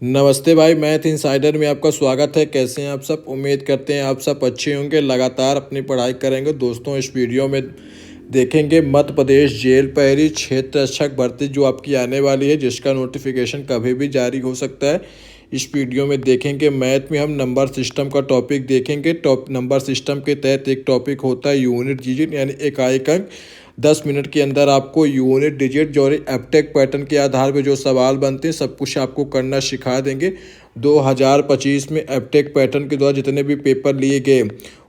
नमस्ते भाई, math insider में आपका स्वागत है। कैसे हैं आप सब? उम्मीद करते हैं आप सब अच्छे होंगे, लगातार अपनी पढ़ाई करेंगे। दोस्तों, इस वीडियो में देखेंगे मध्य प्रदेश जेल प्रहरी क्षेत्र रक्षक भर्ती जो आपकी आने वाली है, जिसका नोटिफिकेशन कभी भी जारी हो सकता है। इस वीडियो में देखेंगे मैथ में हम नंबर सिस्टम का टॉपिक देखेंगे। नंबर सिस्टम के तहत एक टॉपिक होता है यूनिट डिजिट यानी इकाई अंक। 10 मिनट के अंदर आपको यूनिट डिजिट जो एप्टेक पैटर्न के आधार पर जो सवाल बनते हैं सब कुछ आपको करना सिखा देंगे। 2025 में एप्टेक पैटर्न के द्वारा जितने भी पेपर लिए गए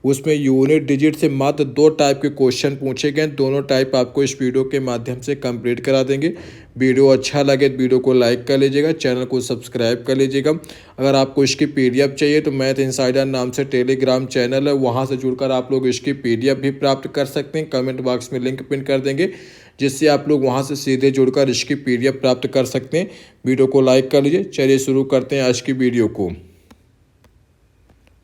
उसमें यूनिट डिजिट से मात्र 2 टाइप के क्वेश्चन पूछे गए। दोनों टाइप आपको इस वीडियो के माध्यम से कंप्लीट करा देंगे। वीडियो अच्छा लगे तो वीडियो को लाइक कर लीजिएगा, चैनल को सब्सक्राइब कर लीजिएगा। अगर आपको इसकी पीडीएफ चाहिए तो मैथ इनसाइडर नाम से टेलीग्राम चैनल है, वहां से जुड़कर आप लोग इसकी पीडीएफ भी प्राप्त कर सकते हैं। कमेंट बॉक्स में लिंक पिन कर देंगे, जिससे आप लोग वहां से सीधे जुड़कर इसकी पीडीएफ प्राप्त कर सकते हैं। वीडियो को लाइक कर लीजिए। चलिए शुरू करते हैं आज की वीडियो को।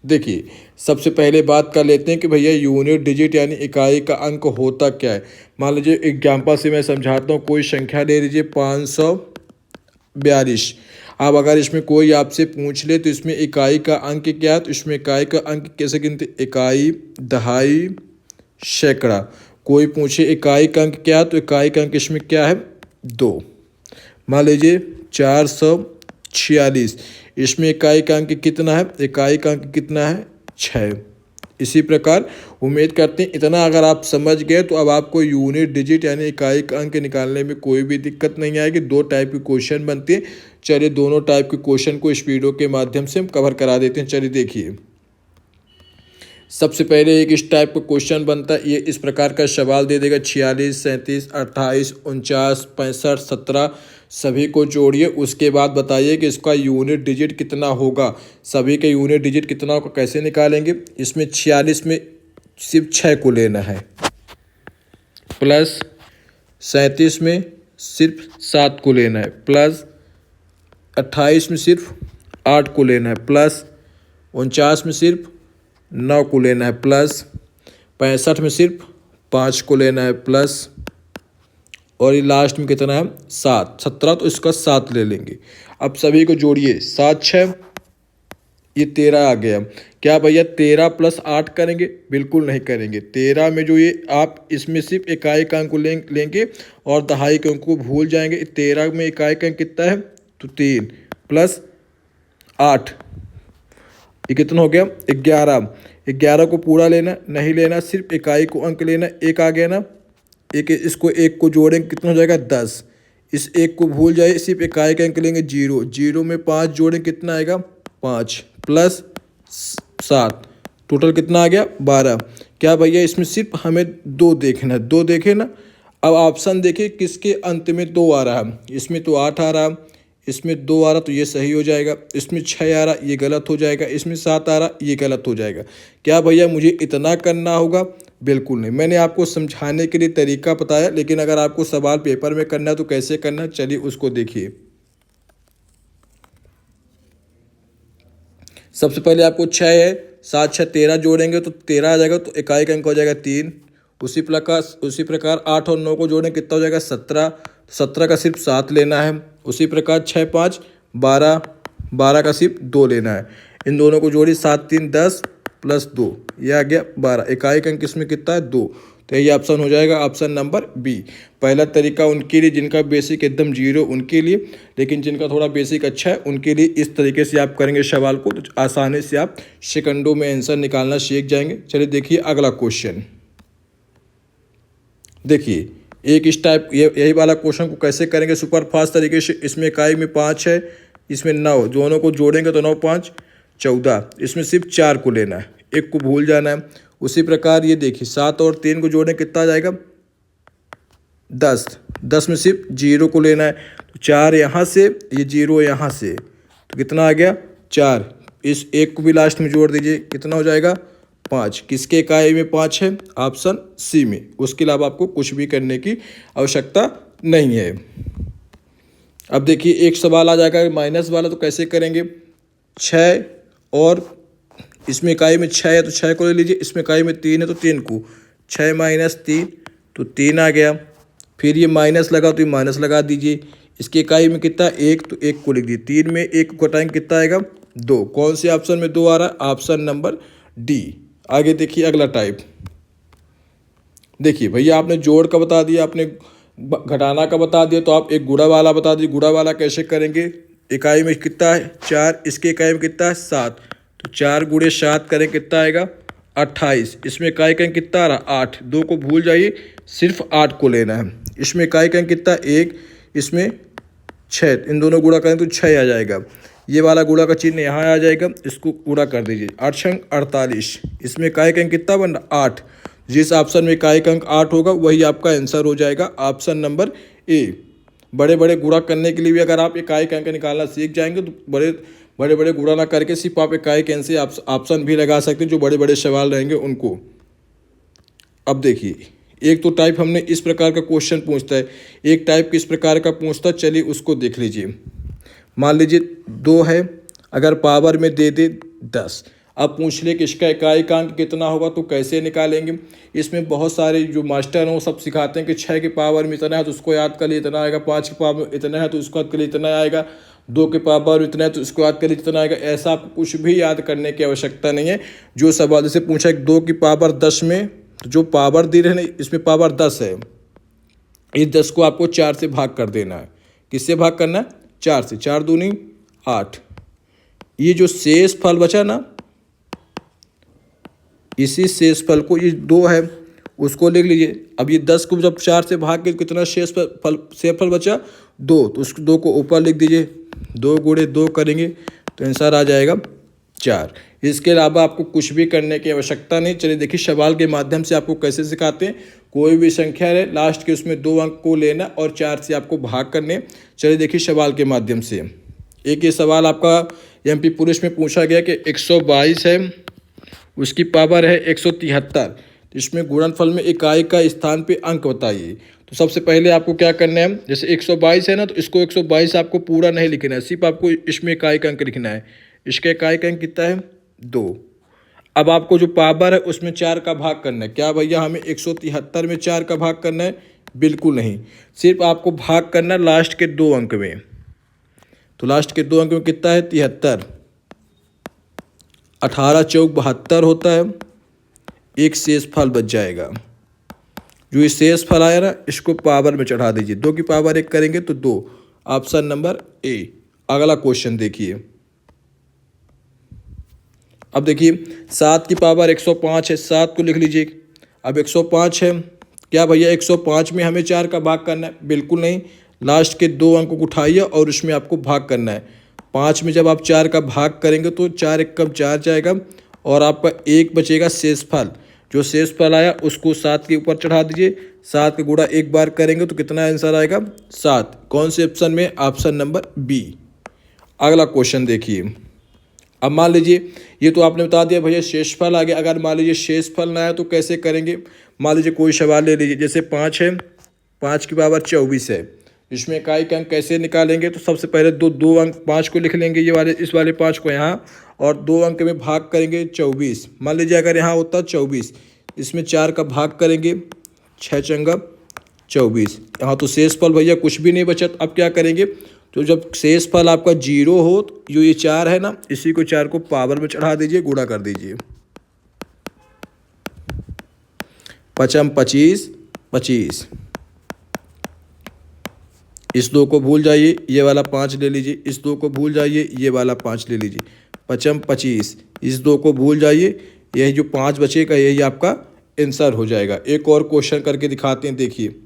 देखिए, सबसे पहले बात कर लेते हैं कि भैया यूनिट डिजिट यानी इकाई का अंक होता क्या है। मान लीजिए एग्जाम्पल से मैं समझाता हूँ। कोई संख्या ले लीजिए 542। अब अगर इसमें कोई आपसे पूछ ले तो इसमें इकाई का अंक क्या है, तो इसमें इकाई का अंक कैसे गिनते? इकाई, दहाई, सैकड़ा। कोई पूछे इकाई का अंक क्या है, तो इकाई का अंक इसमें क्या है? 2। मान लीजिए 446। इसमें इकाई का अंक कितना है? इकाई का अंक कितना है? 6। इसी प्रकार उम्मीद करते हैं इतना अगर आप समझ गए तो अब आपको यूनिट डिजिट यानी इकाई का अंक निकालने में कोई भी दिक्कत नहीं आएगी। 2 टाइप के क्वेश्चन बनते हैं। चलिए दोनों टाइप के क्वेश्चन को इस वीडियो के माध्यम से हम कवर करा देते हैं। चलिए देखिए, सबसे पहले एक इस टाइप का क्वेश्चन बनता है। ये इस प्रकार का सवाल दे देगा 46, 37, 28, 49, 65, 17 सभी को जोड़िए। उसके बाद बताइए कि इसका यूनिट डिजिट कितना होगा। सभी के यूनिट डिजिट कितना होगा, कैसे निकालेंगे? इसमें 46 में सिर्फ 6 को लेना है, प्लस 37 में सिर्फ 7 को लेना है, प्लस 28 में सिर्फ 8 को लेना है, प्लस 49 में सिर्फ 9 को लेना है, प्लस 65 में सिर्फ 5 को लेना है, प्लस और ये लास्ट में कितना है? 7। 17 तो इसका 7 ले लेंगे। अब सभी को जोड़िए। 7 6 ये 13 आ गया। क्या भैया 13 प्लस 8 करेंगे? बिल्कुल नहीं करेंगे। 13 में जो ये आप इसमें सिर्फ इकाई का अंक लेंगे और दहाई के अंक को भूल जाएंगे। 13 में इकाई का अंक कितना है? तो 3 प्लस 8 ये कितना हो गया? 11। 11 को पूरा लेना नहीं लेना, सिर्फ इकाई को अंक लेना। 1 आ गया ना, एक इसको 1 को जोड़ेंगे कितना हो जाएगा? 10। इस 1 को भूल जाइए, सिर्फ इकाई का अंक लेंगे 0। 0 में 5 जोड़ें कितना आएगा? 5 प्लस 7 टोटल कितना आ गया? 12। क्या भैया इसमें सिर्फ हमें 2 देखना है? 2 देखे ना। अब ऑप्शन देखिए किसके अंत में 2 आ रहा है। इसमें तो 8 आ रहा, इसमें 2 आ रहा तो ये सही हो जाएगा। इसमें 6 आ रहा ये गलत हो जाएगा। इसमें 7 आ रहा ये गलत हो जाएगा। क्या भैया मुझे इतना करना होगा? बिल्कुल नहीं। मैंने आपको समझाने के लिए तरीका बताया, लेकिन अगर आपको सवाल पेपर में करना है तो कैसे करना है, चलिए उसको देखिए। सबसे पहले आपको 6 है, 7 6 13 जोड़ेंगे तो 13 आ जाएगा, तो इकाई का अंक हो जाएगा 3। उसी प्रकार 8 और 9 को जोड़ें कितना हो जाएगा? 17। 17 का सिर्फ 7 लेना है। उसी प्रकार 6 5 12, 12 का सिर्फ 2 लेना है। इन दोनों को जोड़ी 7 3 10 प्लस 2 ये आ गया 12। इकाई का अंक इसमें कितना है? 2। तो ये ऑप्शन हो जाएगा ऑप्शन नंबर बी। पहला तरीका उनके लिए जिनका बेसिक एकदम 0 उनके लिए, लेकिन जिनका थोड़ा बेसिक अच्छा है उनके लिए इस तरीके से आप करेंगे सवाल को तो आसानी से आप सेकंडों में आंसर निकालना सीख जाएंगे। चलिए देखिए अगला क्वेश्चन। देखिए एक इस टाइप यही वाला क्वेश्चन को कैसे करेंगे सुपर फास्ट तरीके से। इसमें इकाई में 5 है, इसमें 9, दोनों को जोड़ेंगे तो 9 5 14। इसमें सिर्फ 4 को लेना है, 1 को भूल जाना है। उसी प्रकार ये देखिए 7 और 3 को जोड़ें कितना आ जाएगा? 10। 10 में सिर्फ 0 को लेना है, तो 4 यहाँ से, ये 0 यहाँ से, तो कितना आ गया? 4। इस 1 को भी लास्ट में जोड़ दीजिए, कितना हो जाएगा? 5। किसके इकाई में 5 है? ऑप्शन सी में। उसके अलावा आपको कुछ भी करने की आवश्यकता नहीं है। अब देखिए एक सवाल आ जाएगा माइनस वाला, तो कैसे करेंगे? 6 और इसमें इकाई में 6 है तो 6 को ले लीजिए। इसमें इकाई में 3 है तो 3 को, 6 - 3 तो 3 आ गया। फिर ये माइनस लगा तो ये माइनस लगा दीजिए। इसकी इकाई में कितना एक, तो एक को लिख दिए। 3 में एक को घटाएंगे कितना आएगा 2। कौन से ऑप्शन में 2 आ रहा है? Option number D. आगे देखिए अगला टाइप। देखिए भैया आपने जोड़ का बता दिया, आपने घटाना का बता दिया, तो आप एक गुणा वाला बता दीजिए। गुणा वाला कैसे करेंगे? इकाई में कितना है 4, इसके इकाई में कितना है 7, तो 4 गुणे 7 करें कितना आएगा 28। इसमें इकाई का कितना आ रहा 8, 2 को भूल जाइए, सिर्फ 8 को लेना है। इसमें इकाई का कितना 1, इसमें 6, इन दोनों गुणा करें तो 6 आ जाएगा। ये वाला गुणा का चिन्ह यहाँ आ जाएगा, इसको गुणा कर दीजिए। 8 छंग 48, इसमें इकाई का कितना बन रहा 8। जिस ऑप्शन में इकाई का अंक 8 होगा वही आपका आंसर हो जाएगा ऑप्शन नंबर ए। बड़े बड़े गुणा करने के लिए भी अगर आप इकाई का अंक निकालना सीख जाएंगे तो बड़े बड़े गुणा ना करके सिर्फ आप इकाई के अंक से ऑप्शन भी लगा सकते हैं, जो बड़े बड़े सवाल रहेंगे उनको। अब देखिए एक तो टाइप हमने इस प्रकार का क्वेश्चन पूछता है, एक टाइप किस प्रकार का पूछता है, चलिए उसको देख लीजिए। मान लीजिए 2 है, अगर पावर में दे दे 10, अब पूछ ले कि इसका इकाई का अंक कितना होगा, तो कैसे निकालेंगे। इसमें बहुत सारे जो मास्टर हैं वो सब सिखाते हैं कि 6 की पावर में इतना है तो उसको याद कर लिए इतना आएगा, 5 की पावर में इतना है तो उसको याद कर लिए इतना आएगा, 2 के पावर में इतना है तो उसको याद कर लिए इतना आएगा। ऐसा आपको कुछ भी याद करने की आवश्यकता नहीं है। जो सवाल जैसे पूछा है 2 की पावर 10 में, तो जो पावर दी रहे इसमें पावर 10 है, इस 10 को आपको 4 से भाग कर देना है। किससे भाग करना है? 4 से। 4 दूनी 8। ये जो शेष फल बचा ना, इसी शेष फल को, ये 2 है उसको लिख लीजिए। अब ये 10 को जब 4 से भाग के कितना शेष फल बचा 2, तो उस 2 को ऊपर लिख दीजिए। 2 गुणे 2 करेंगे तो आंसर आ जाएगा 4। इसके अलावा आपको कुछ भी करने की आवश्यकता नहीं। चलिए देखिए सवाल के माध्यम से आपको कैसे सिखाते हैं। कोई भी संख्या है लास्ट के उसमें 2 अंक को लेना और 4 से आपको भाग करने। चलिए देखिए सवाल के माध्यम से। एक ये सवाल आपका MP पुलिस में पूछा गया कि 122 है, उसकी पावर है 173, तो इसमें गुणनफल में इकाई का स्थान पे अंक बताइए। तो सबसे पहले आपको क्या करना है, जैसे 122 है ना, तो इसको 122 आपको पूरा नहीं लिखना है, सिर्फ आपको इसमें इकाई का अंक लिखना है। इसका इकाई का अंक कितना है 2। अब आपको जो पावर है उसमें 4 का भाग करना है। क्या भैया हमें 173 में 4 का भाग करना है? बिल्कुल नहीं, सिर्फ आपको भाग करना है लास्ट के 2 अंक में। तो लास्ट के 2 अंक में कितना है 73, 18 चौक 72 होता है। एक शेष फल बच जाएगा, जो ये शेष फल आया ना इसको पावर में चढ़ा दीजिए। 2 की पावर 1 करेंगे तो 2, ऑप्शन नंबर ए। अगला क्वेश्चन देखिए। अब देखिए 7 की पावर 105 है, 7 को लिख लीजिए। अब 105 है, क्या भैया 105 में हमें 4 का भाग करना है? बिल्कुल नहीं, लास्ट के 2 अंक को उठाइए और उसमें आपको भाग करना है। 5 में जब आप 4 का भाग करेंगे तो 4 एक कम 4 जाएगा और आपका 1 बचेगा शेष फल। जो शेष फल आया उसको 7 के ऊपर चढ़ा दीजिए। 7 का गुणा एक बार करेंगे तो कितना आंसर आएगा 7। कौन से ऑप्शन में? Option number B. अगला क्वेश्चन देखिए। अब मान लीजिए ये तो आपने बता दिया भैया शेषफल आ गया। अगर मान लीजिए शेषफल ना आया तो कैसे करेंगे? मान लीजिए कोई सवाल ले लीजिए, जैसे 5 है, 5 की पावर 24 है, इसमें इकाई का अंक कैसे निकालेंगे? तो सबसे पहले दो अंक 5 को लिख लेंगे, ये वाले इस वाले 5 को यहाँ, और 2 अंक में भाग करेंगे 24। मान लीजिए अगर यहाँ होता 24, इसमें 4 का भाग करेंगे, 6 चंगा 24। यहाँ तो शेषफल भैया कुछ भी नहीं बचा। अब क्या करेंगे? तो जब शेष फल आपका 0 हो, तो जो ये 4 है ना, इसी को 4 को पावर में चढ़ा दीजिए, गुणा कर दीजिए। 5 25 25। इस 2 को भूल जाइए, ये वाला 5 ले लीजिए। इस 2 को भूल जाइए, ये वाला 5 ले लीजिए। 5 25। इस 2 को भूल जाइए, यही जो 5 बचेगा यही आपका आंसर हो जाएगा। एक और क्वेश्चन करके दिखाते हैं, देखिए।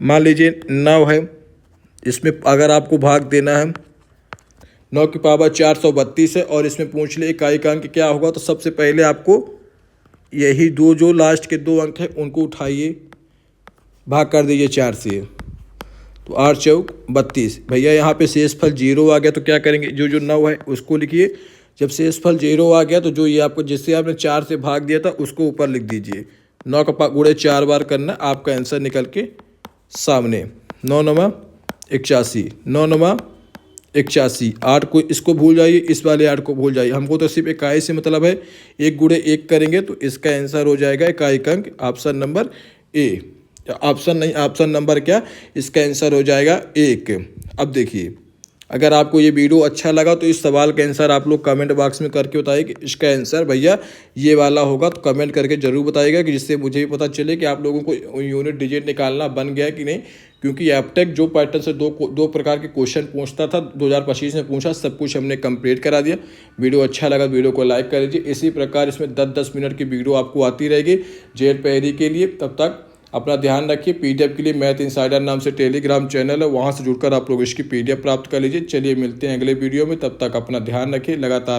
मान लीजिए 9 है, इसमें अगर आपको भाग देना है, 9 की पावर 432 है और इसमें पूछ ले इकाई का अंक क्या होगा, तो सबसे पहले आपको यही दो जो लास्ट के 2 अंक है उनको उठाइए, भाग कर दीजिए 4 से, तो 8 चौक 32। भैया यहाँ पे शेषफल 0 आ गया तो क्या करेंगे? जो 9 है उसको लिखिए। जब शेषफल 0 आ गया तो जो ये आपको जिससे आपने 4 से भाग दिया था उसको ऊपर लिख दीजिए। 9 का गुणे 4 बार करना, आपका आंसर निकल के सामने। 9 9 81, 9 9 81। 8 को इसको भूल जाइए, इस वाले 8 को भूल जाइए। हमको तो सिर्फ इकाई से मतलब है, 1 गुणे 1 करेंगे तो इसका आंसर हो जाएगा इकाई का अंक, ऑप्शन नंबर ए। ऑप्शन नहीं, ऑप्शन नंबर क्या, इसका आंसर हो जाएगा 1। अब देखिए, अगर आपको ये वीडियो अच्छा लगा तो इस सवाल का आंसर आप लोग कमेंट बॉक्स में करके बताइए कि इसका आंसर भैया ये वाला होगा। तो कमेंट करके जरूर बताइएगा कि जिससे मुझे भी पता चले कि आप लोगों को यूनिट डिजिट निकालना बन गया कि नहीं। क्योंकि एप्टेक जो पैटर्न से दो प्रकार के क्वेश्चन पूछता था, 2025 में पूछा, सब कुछ हमने कंप्लीट करा दिया। वीडियो अच्छा लगा वीडियो को लाइक कर लीजिए। इसी प्रकार इसमें 10-10 मिनट की वीडियो आपको आती रहेगी जेईई पहेली के लिए। तब तक अपना ध्यान रखिए। पीडीएफ के लिए मैथ इनसाइडर नाम से टेलीग्राम चैनल है, वहां से जुड़कर आप लोग इसकी पीडीएफ प्राप्त कर लीजिए। चलिए मिलते हैं अगले वीडियो में, तब तक अपना ध्यान रखिए। लगातार